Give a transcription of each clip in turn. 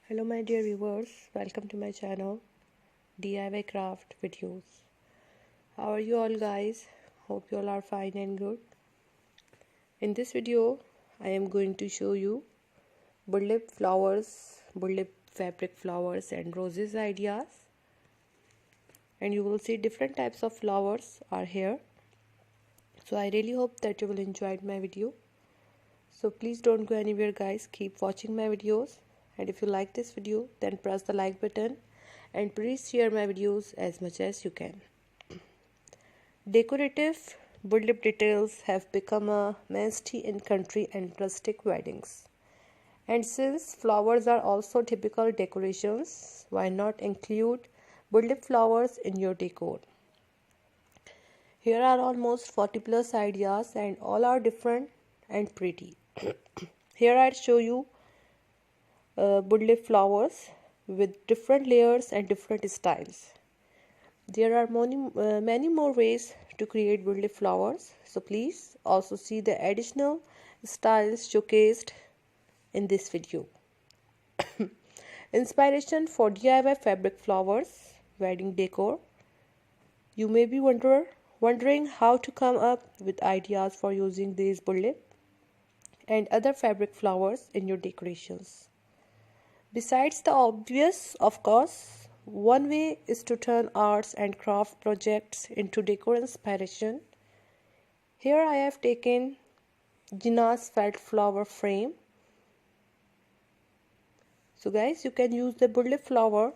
Hello my dear viewers, welcome to my channel DIY craft videos. How are you all guys? Hope you all are fine and good. In this video I am going to show you burlap flowers, burlap fabric flowers and roses ideas, and you will see different types of flowers are here. So I really hope that you will enjoy my video. So please don't go anywhere guys, keep watching my videos. And if you like this video, then press the like button and please share my videos as much as you can. Decorative burlap details have become a mainstay in country and rustic weddings. And since flowers are also typical decorations, why not include burlap flowers in your decor? Here are almost 40 plus ideas and all are different and pretty. Here I show you burlap flowers with different layers and different styles. There are many more ways to create burlap flowers, so please also see the additional styles showcased in this video. Inspiration for DIY fabric flowers, wedding decor. You may be wondering how to come up with ideas for using these burlap and other fabric flowers in your decorations. Besides the obvious, of course, one way is to turn arts and craft projects into decor inspiration. Here I have taken Gina's felt flower frame. So guys, you can use the burlap flower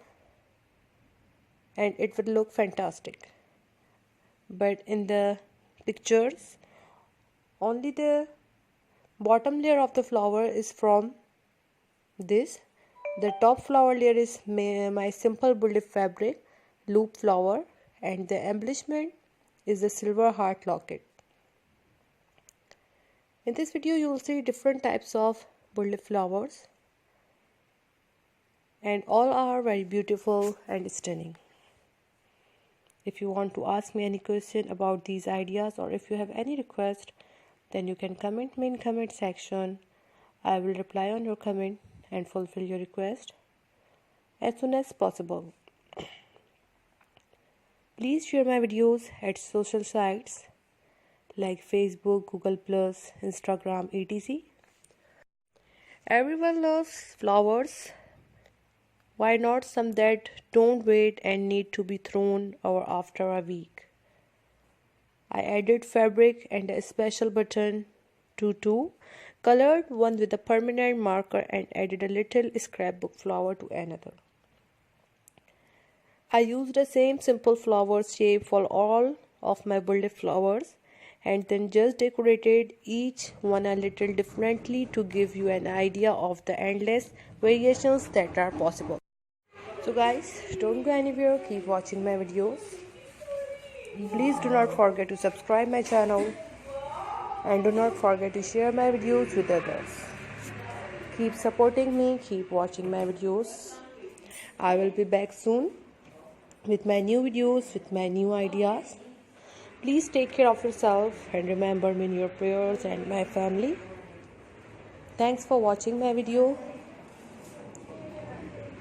and it will look fantastic. But in the pictures, only the bottom layer of the flower is from this. The top flower layer is my simple burlap fabric loop flower, and the embellishment is the silver heart locket. In this video you will see different types of burlap flowers and all are very beautiful and stunning. If you want to ask me any question about these ideas or if you have any request, then you can comment me in comment section. I will reply on your comment and fulfill your request as soon as possible. Please share my videos at social sites like Facebook, Google+, Instagram, etc. Everyone loves flowers. Why not some that don't wait and need to be thrown away after a week? I added fabric and a special button to two, colored one with a permanent marker and added a little scrapbook flower to another. I used the same simple flower shape for all of my burlap flowers and then just decorated each one a little differently to give you an idea of the endless variations that are possible. So guys, don't go anywhere, keep watching my videos. Please do not forget to subscribe my channel and do not forget to share my videos with others. Keep supporting me, keep watching my videos. I will be back soon with my new videos, with my new ideas. Please take care of yourself and remember me in your prayers and my family. Thanks for watching my video.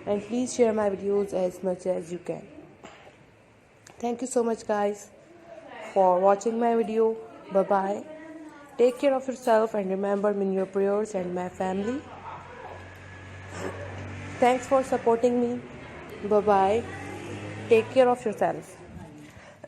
And please share my videos as much as you can. Thank you so much guys for watching my video. Bye bye. Take care of yourself and remember me in your prayers and my family. Thanks for supporting me. Bye bye. Take care of yourself.